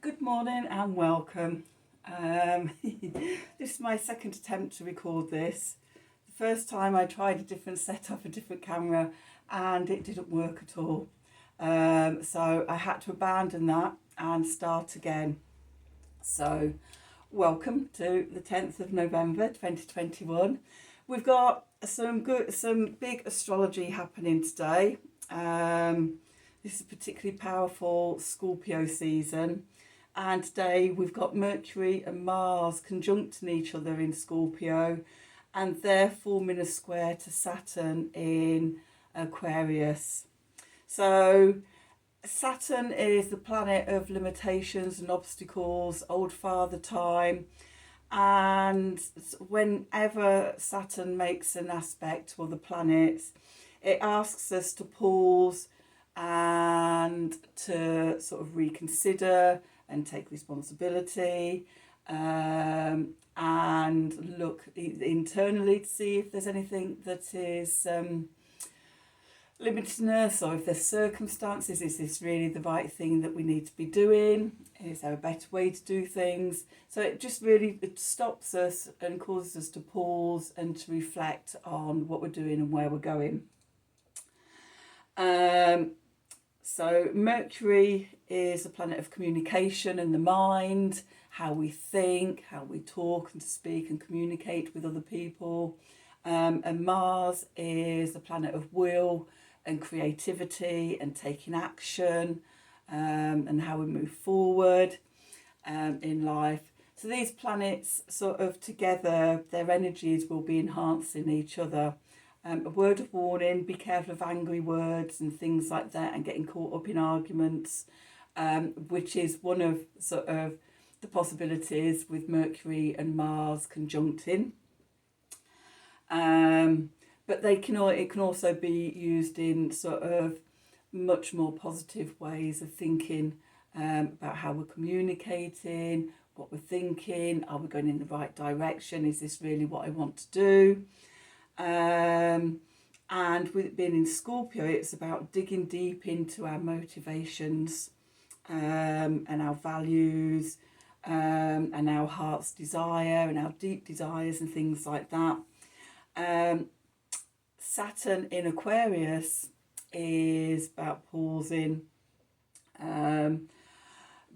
Good morning and welcome. This is my second attempt to record this. The first time I tried a different setup, a different camera, and it didn't work at all. So I had to abandon that and start again. So welcome to the 10th of November 2021. We've got some big astrology happening today. This is a particularly powerful Scorpio season. And today we've got Mercury and Mars conjuncting each other in Scorpio, and they're forming a square to Saturn in Aquarius. So Saturn is the planet of limitations and obstacles, old father time, and whenever Saturn makes an aspect to other planets, it asks us to pause and to sort of reconsider and take responsibility, and look internally to see if there's anything that is limiting us, or if there's circumstances. Is this really the right thing that we need to be doing? Is there a better way to do things? So it just really stops us and causes us to pause and to reflect on what we're doing and where we're going. So Mercury is a planet of communication and the mind, how we think, how we talk and to speak and communicate with other people. And Mars is the planet of will and creativity and taking action, and how we move forward in life. So these planets sort of together, their energies will be enhancing each other. A word of warning: be careful of angry words and things like that, and getting caught up in arguments, which is one of sort of the possibilities with Mercury and Mars conjuncting. But it can also be used in sort of much more positive ways of thinking about how we're communicating, what we're thinking. Are we going in the right direction? Is this really what I want to do? And with it being in Scorpio, it's about digging deep into our motivations, and our values, and our heart's desire and our deep desires and things like that. Saturn in Aquarius is about pausing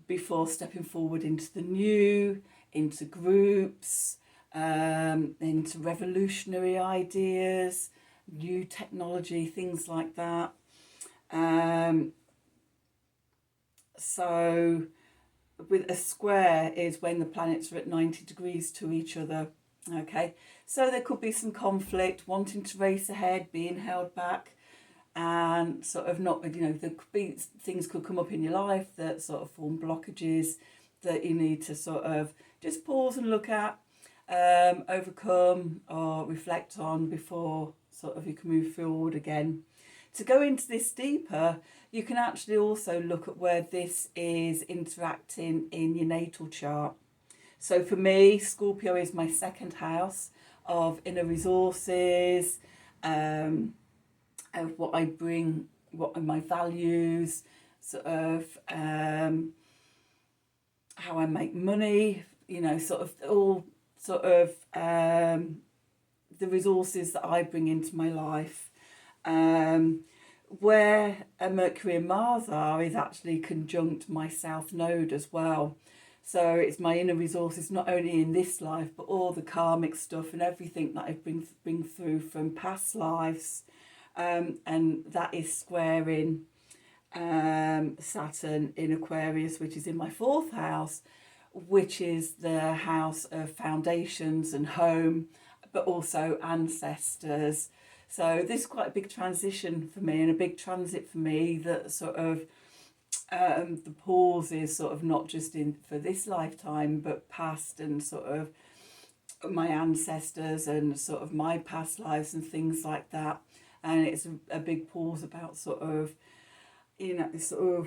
before stepping forward into the new, into groups, into revolutionary ideas, new technology, things like that. So with a square is when the planets are at 90 degrees to each other. Okay, so there could be some conflict, wanting to race ahead, being held back, and sort of not, there could be things could come up in your life that sort of form blockages that you need to sort of just pause and look at, overcome or reflect on before sort of you can move forward again. To go into this deeper, you can actually also look at where this is interacting in your natal chart. So for me, Scorpio is my second house of inner resources, of what I bring, what are my values, sort of how I make money, sort of all sort of the resources that I bring into my life. Where Mercury and Mars are is actually conjunct my South Node as well. So it's my inner resources, not only in this life, but all the karmic stuff and everything that I've bring through from past lives. And that is squaring Saturn in Aquarius, which is in my fourth house, which is the house of foundations and home, but also ancestors. So this is quite a big transition for me, and a big transit for me that sort of the pause is sort of not just in for this lifetime, but past, and sort of my ancestors and sort of my past lives and things like that. And it's a big pause about sort of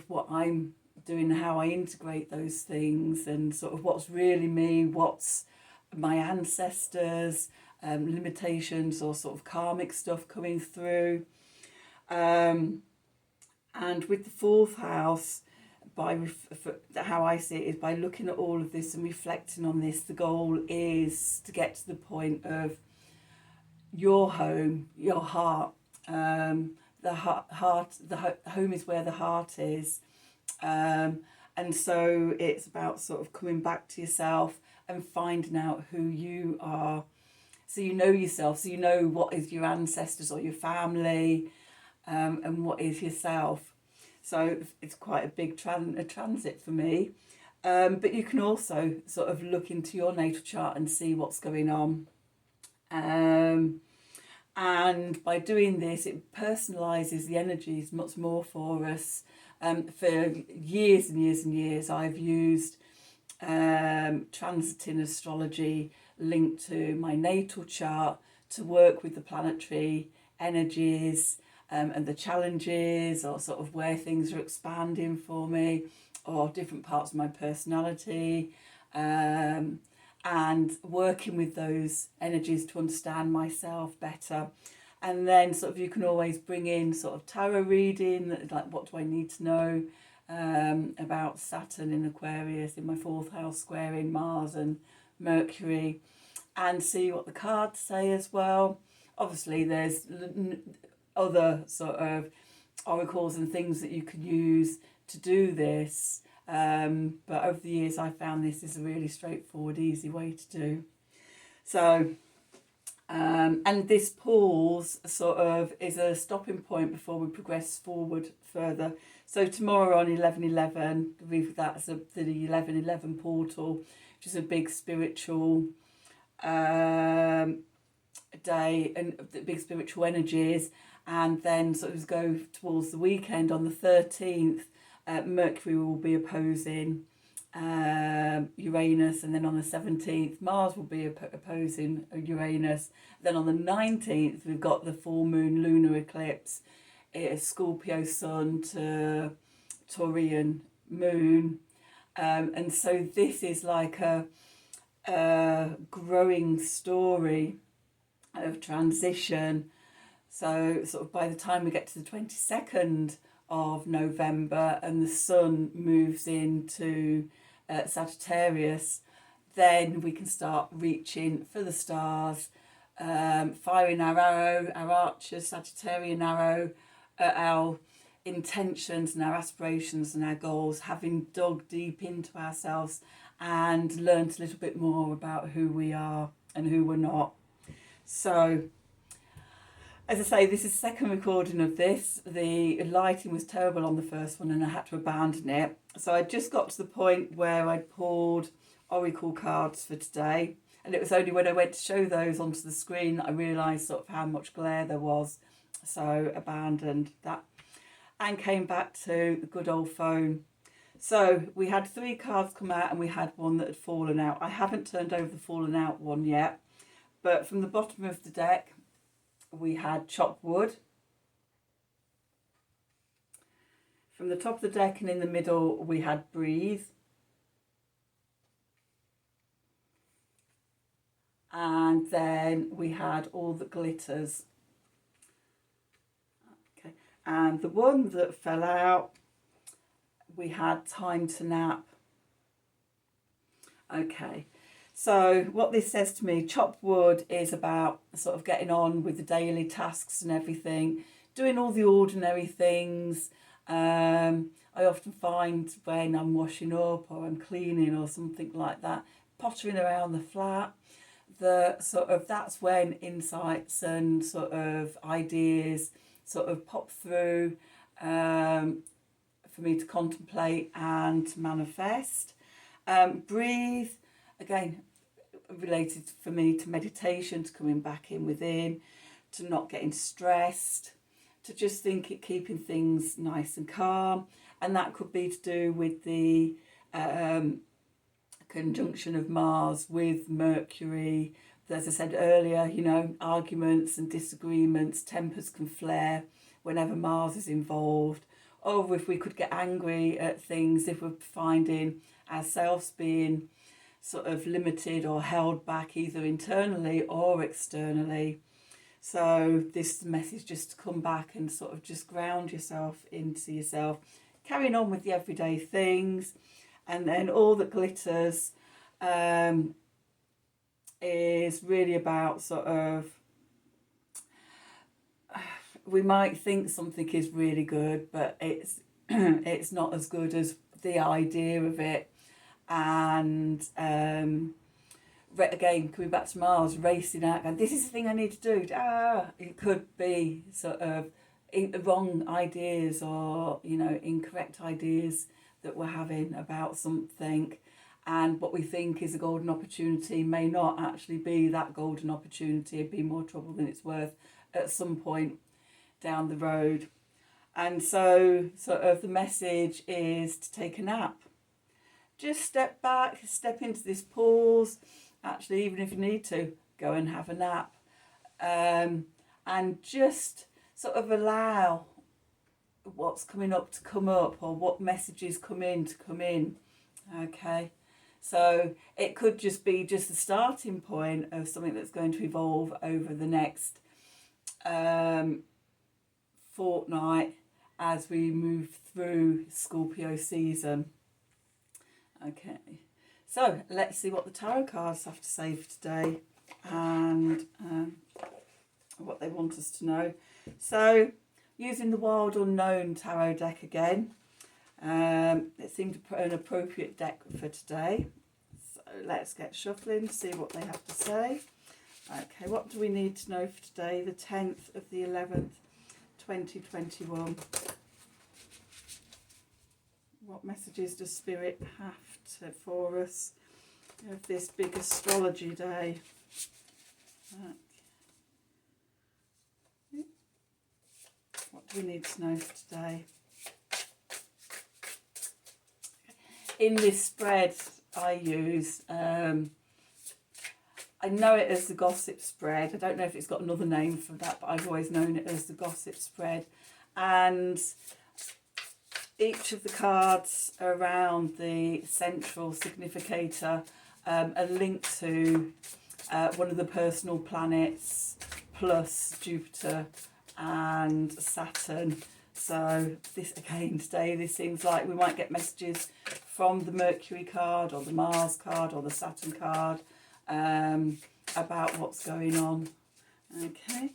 what I'm doing, how I integrate those things, and sort of what's really me, what's my ancestors, limitations or sort of karmic stuff coming through. And with the fourth house how I see it is by looking at all of this and reflecting on this. The goal is to get to the point of your home, your heart. Home is where the heart is, and so it's about sort of coming back to yourself and finding out who you are. So you know yourself, so you know what is your ancestors or your family, and what is yourself. So it's quite a big transit for me. But you can also sort of look into your natal chart and see what's going on. And by doing this, it personalises the energies much more for us. For years and years and years, I've used transiting astrology linked to my natal chart to work with the planetary energies, and the challenges, or sort of where things are expanding for me, or different parts of my personality, and working with those energies to understand myself better. And then sort of you can always bring in sort of tarot reading, like what do I need to know about Saturn in Aquarius, in my 4th house, squaring Mars and Mercury, and see what the cards say as well. Obviously there's other sort of oracles and things that you can use to do this, but over the years I found this is a really straightforward, easy way to do. So and this pause sort of is a stopping point before we progress forward further. So tomorrow on 11/11, that's the 11/11 portal, which is a big spiritual day and the big spiritual energies. And then sort of go towards the weekend on the 13th, Mercury will be opposing Uranus, and then on the 17th Mars will be opposing Uranus. Then on the 19th we've got the full moon lunar eclipse. It's Scorpio sun to Taurian moon, and so this is like a growing story of transition. So sort of by the time we get to the 22nd of November and the sun moves into Sagittarius, then we can start reaching for the stars, firing our arrow, our archers, Sagittarian arrow, at our intentions and our aspirations and our goals, having dug deep into ourselves and learned a little bit more about who we are and who we're not. So, as I say, this is the second recording of this. The lighting was terrible on the first one and I had to abandon it. So I just got to the point where I pulled oracle cards for today. And it was only when I went to show those onto the screen that I realised sort of how much glare there was. So abandoned that and came back to the good old phone. So we had 3 cards come out and we had one that had fallen out. I haven't turned over the fallen out one yet. But from the bottom of the deck, we had chop wood. From the top of the deck and in the middle, we had breathe. And then we had all that glitters. Okay. And the one that fell out, we had time to nap. Okay. So what this says to me, chop wood is about sort of getting on with the daily tasks and everything, doing all the ordinary things. I often find when I'm washing up or I'm cleaning or something like that, pottering around the flat, that's when insights and sort of ideas sort of pop through for me to contemplate and to manifest. Breathe, again, related for me to meditation, to coming back in within, to not getting stressed, to just keeping things nice and calm. And that could be to do with the conjunction of Mars with Mercury. As I said earlier, you know, arguments and disagreements, tempers can flare whenever Mars is involved. Or if we could get angry at things, if we're finding ourselves being sort of limited or held back either internally or externally. So this message just to come back and sort of just ground yourself into yourself, carrying on with the everyday things. And then all that glitters is really about sort of, we might think something is really good, but it's it's not as good as the idea of it. And again, coming back to Mars, racing out, and this is the thing I need to do. It could be sort of wrong ideas, or incorrect ideas that we're having about something, and what we think is a golden opportunity may not actually be that golden opportunity. It'd be more trouble than it's worth at some point down the road. And so sort of the message is to take a nap. Just step back, step into this pause. Actually, even if you need to, go and have a nap. And just sort of allow what's coming up to come up, or what messages come in to come in. Okay, so it could just be just the starting point of something that's going to evolve over the next fortnight as we move through Scorpio season. Okay, so let's see what the tarot cards have to say for today, and what they want us to know. So, using the Wild Unknown tarot deck again, it seemed an appropriate deck for today. So let's get shuffling, see what they have to say. Okay, what do we need to know for today, the 10th of the 11th, 2021? What messages does Spirit have for us of this big astrology day? What do we need to know for today? In this spread I use, I know it as the gossip spread. I don't know if it's got another name for that, but I've always known it as the gossip spread. And each of the cards around the central significator are linked to one of the personal planets, plus Jupiter and Saturn. So this again today, this seems like we might get messages from the Mercury card, or the Mars card, or the Saturn card, about what's going on. Okay,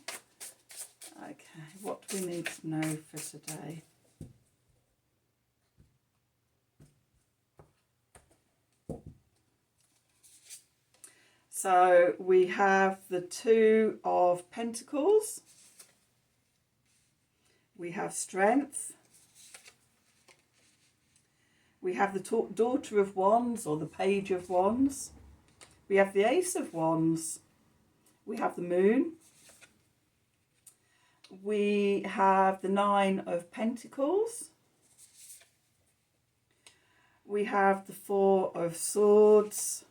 what do we need to know for today? So we have the Two of Pentacles, we have Strength, we have the Daughter of Wands, or the Page of Wands, we have the Ace of Wands, we have the Moon, we have the Nine of Pentacles, we have the Four of Swords,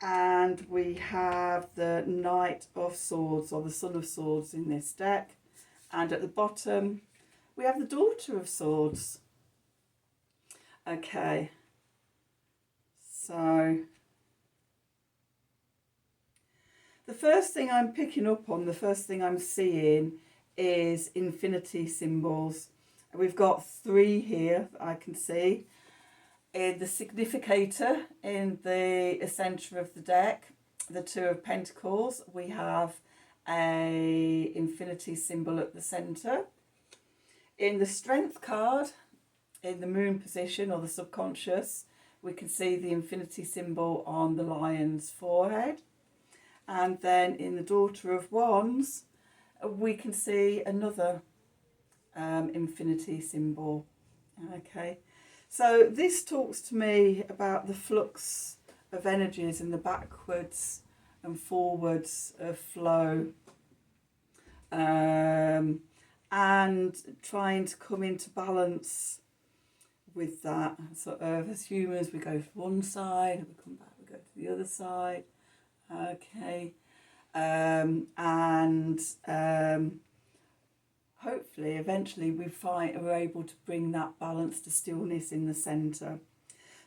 and we have the Knight of Swords, or the Son of Swords in this deck. And at the bottom, we have the Daughter of Swords. Okay, so the first thing I'm picking up on, the first thing I'm seeing is infinity symbols. We've got 3 here that I can see. In the significator in the centre of the deck, the Two of Pentacles, we have a infinity symbol at the centre. In the Strength card, in the Moon position, or the subconscious, we can see the infinity symbol on the lion's forehead. And then in the Daughter of Wands, we can see another infinity symbol. Okay. So this talks to me about the flux of energies and the backwards and forwards of flow, and trying to come into balance with that. Sort of, as humans, we go to one side, and we come back, we go to the other side. Okay, hopefully, eventually, we're able to bring that balance to stillness in the centre.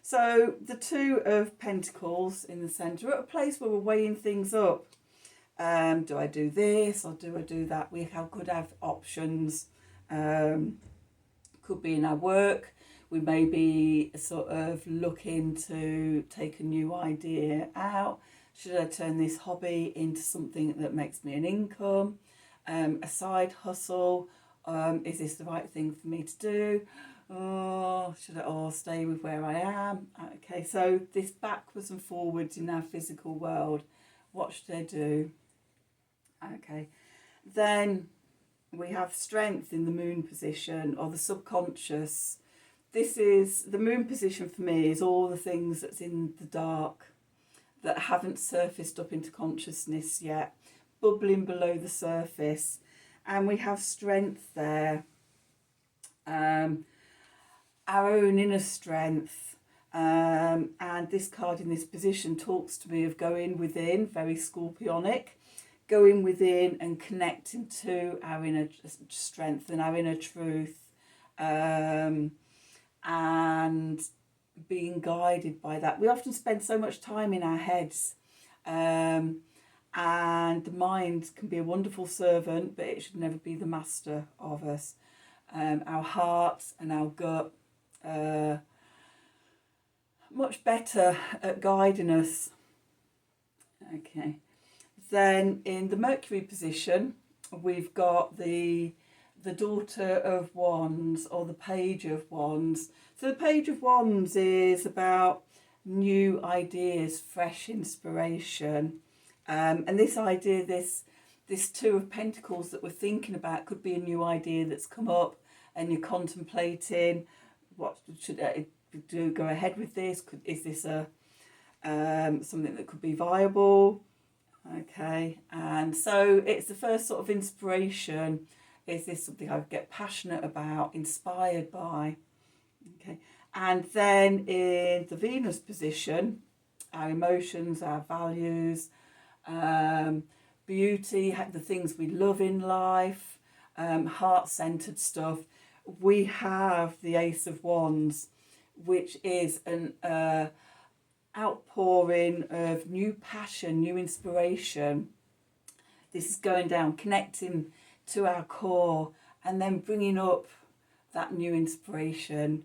So the Two of Pentacles in the centre, at a place where we're weighing things up. Do I do this, or do I do that? We could have options. Could be in our work. We may be sort of looking to take a new idea out. Should I turn this hobby into something that makes me an income? A side hustle? Is this the right thing for me to do? Oh, should I all stay with where I am? Okay, so this backwards and forwards in our physical world, what should I do? Okay, then we have strength in the moon position or the subconscious. This is the moon position for me, is all the things that's in the dark that haven't surfaced up into consciousness yet, bubbling below the surface. And we have strength there, our own inner strength. And this card in this position talks to me of going within, very Scorpionic, going within and connecting to our inner strength and our inner truth, and being guided by that. We often spend so much time in our heads, and the mind can be a wonderful servant, but it should never be the master of us. Our heart and our gut much better at guiding us. Okay, then in the Mercury position, we've got the Daughter of Wands or the Page of Wands. So the Page of Wands is about new ideas, fresh inspiration. And this idea, this Two of Pentacles that we're thinking about could be a new idea that's come up and you're contemplating, what should I do, go ahead with this? Is this a something that could be viable? Okay, and so it's the first sort of inspiration. Is this something I get passionate about, inspired by? Okay, and then in the Venus position, our emotions, our values, beauty, the things we love in life, heart-centered stuff. We have the Ace of Wands, which is an outpouring of new passion, new inspiration. This is going down, connecting to our core, and then bringing up that new inspiration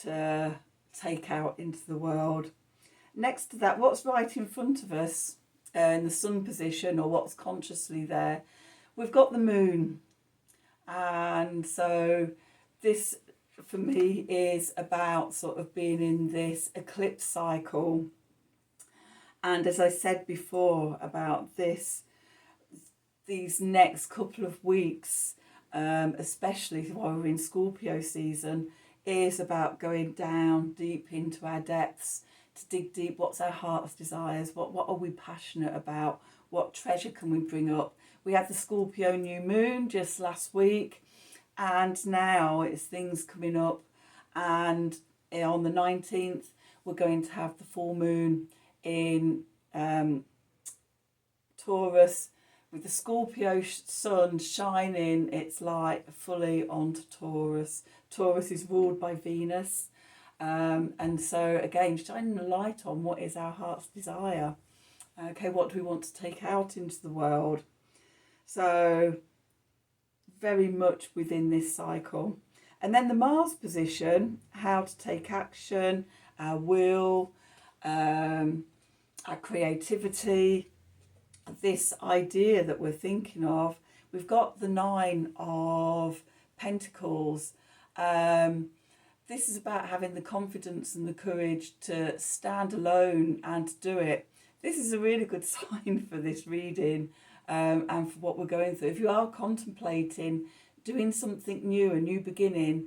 to take out into the world. Next to that, what's right in front of us in the sun position, or what's consciously there, we've got the moon. And so this for me is about sort of being in this eclipse cycle. And as I said before about these next couple of weeks, especially while we're in Scorpio season, is about going down deep into our depths, to dig deep. What's our heart's desires? What are we passionate about? What treasure can we bring up? We had the Scorpio new moon just last week, and now it's things coming up. And on the 19th, we're going to have the full moon in Taurus, with the Scorpio sun shining its light fully onto Taurus. Taurus is ruled by Venus. And so again, shining a light on what is our heart's desire. Okay, what do we want to take out into the world? So very much within this cycle. And then the Mars position, how to take action, our will, our creativity, this idea that we're thinking of. We've got the Nine of Pentacles. This is about having the confidence and the courage to stand alone and to do it. This is a really good sign for this reading, and for what we're going through. If you are contemplating doing something new, a new beginning,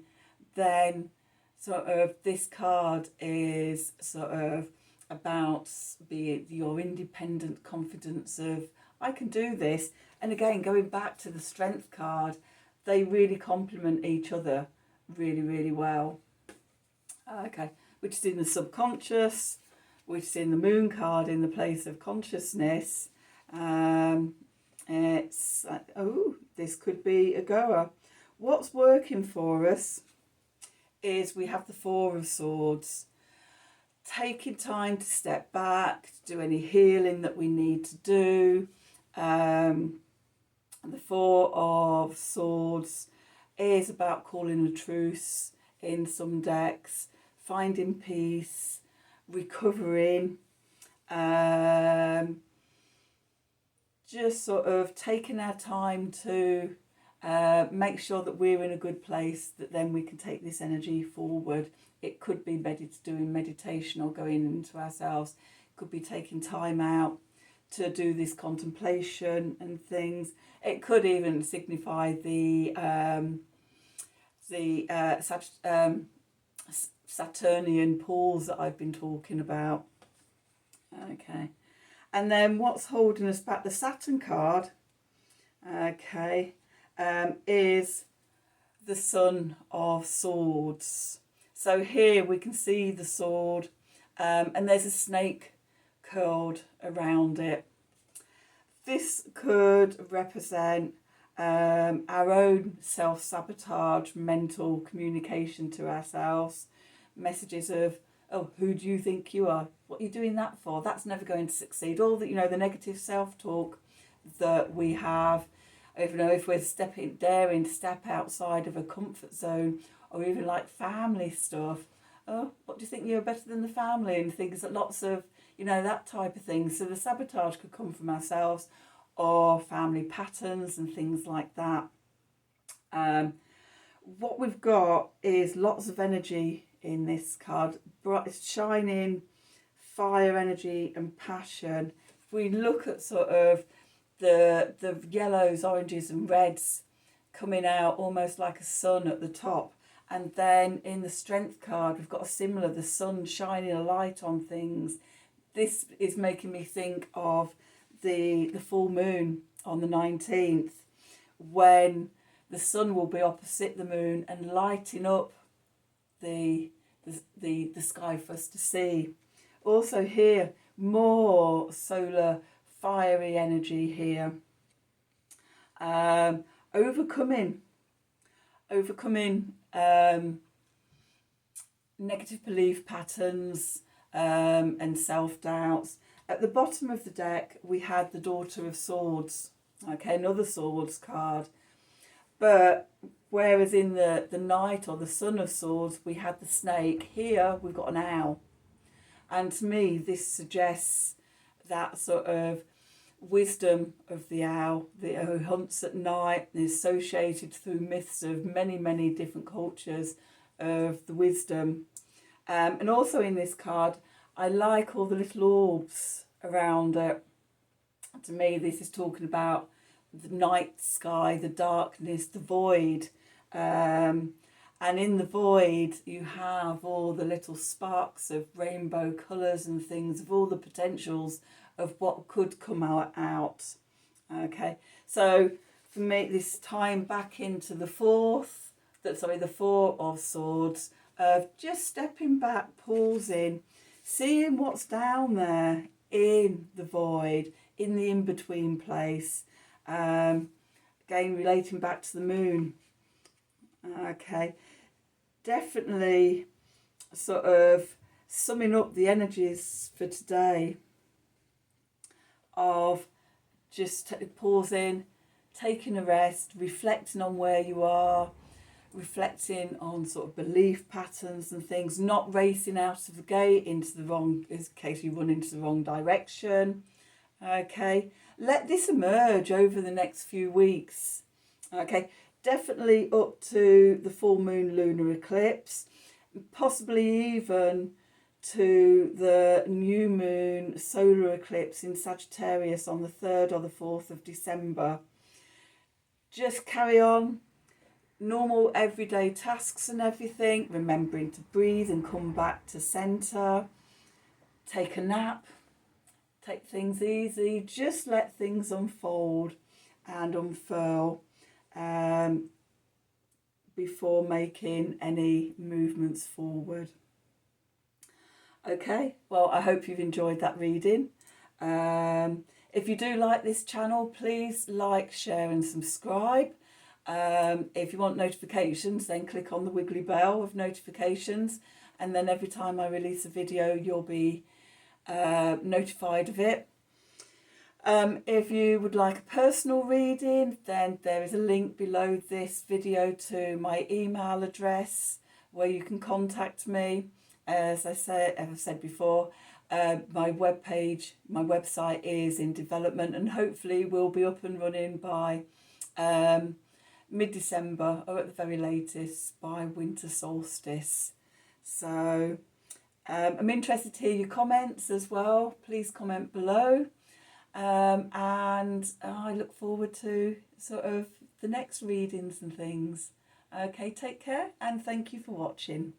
then sort of this card is sort of about your independent confidence of, I can do this. And again, going back to the Strength card, they really complement each other really, really well. Okay, which is in the subconscious, which is in the Moon card in the place of consciousness. It's this could be a goer. What's working for us is we have the Four of Swords. Taking time to step back, to do any healing that we need to do. The Four of Swords is about calling a truce in some decks, finding peace, recovering, just sort of taking our time to make sure that we're in a good place, that then we can take this energy forward. It could be doing meditation or going into ourselves. It could be taking time out to do this contemplation and things. It could even signify the Saturnian pools that I've been talking about. Okay, and then what's holding us back? The Saturn card, okay, is the Son of Swords. So here we can see the sword, and there's a snake curled around it. This could represent our own self-sabotage, mental communication to ourselves, messages of, oh, who do you think you are? What are you doing that for? That's never going to succeed. All the, the negative self-talk that we have, if we're daring to step outside of a comfort zone, or even like family stuff. Oh, what do you think, you're better than the family, and things, that lots of, that type of thing. So the sabotage could come from ourselves or family patterns and things like that. What we've got is lots of energy in this card, bright, shining fire energy and passion. If we look at sort of the yellows, oranges and reds coming out almost like a sun at the top, and then in the strength card we've got a similar, the sun shining a light on things. This is making me think of the full moon on the 19th, when the sun will be opposite the moon and lighting up the sky for us to see. Also here, more solar fiery energy here. Overcoming negative belief patterns and self-doubts. At the bottom of the deck we had the Daughter of Swords, okay, another swords card, but whereas in the Knight or the Son of Swords we had the snake, here we've got an owl. And to me this suggests that sort of wisdom of the owl, who hunts at night, and is associated through myths of many different cultures of the wisdom. And also in this card I like all the little orbs around it. To me this is talking about the night sky, the darkness, the void. And in the void you have all the little sparks of rainbow colours and things, of all the potentials of what could come out. Okay, so for me this time back into the Four of Swords, of just stepping back, pausing, seeing what's down there in the void, in the in-between place. Again, relating back to the moon. Okay, definitely sort of summing up the energies for today of just pausing, taking a rest, reflecting on where you are, reflecting on sort of belief patterns and things, not racing out of the gate into the wrong, in case you run into the wrong direction. Okay, let this emerge over the next few weeks. Okay, definitely up to the full moon lunar eclipse, possibly even to the new moon solar eclipse in Sagittarius on the 3rd or the 4th of December. Just carry on, normal everyday tasks and everything, remembering to breathe and come back to centre, take a nap, take things easy, just let things unfold and unfurl before making any movements forward. Okay, well, I hope you've enjoyed that reading. If you do like this channel, please like, share and subscribe. If you want notifications, then click on the wiggly bell of notifications, and then every time I release a video you'll be notified of it. If you would like a personal reading, then there is a link below this video to my email address where you can contact me. As I've said before, my website is in development and hopefully will be up and running by mid-December, or at the very latest by winter solstice. So I'm interested to hear your comments as well. Please comment below. And I look forward to sort of the next readings and things. Okay, take care and thank you for watching.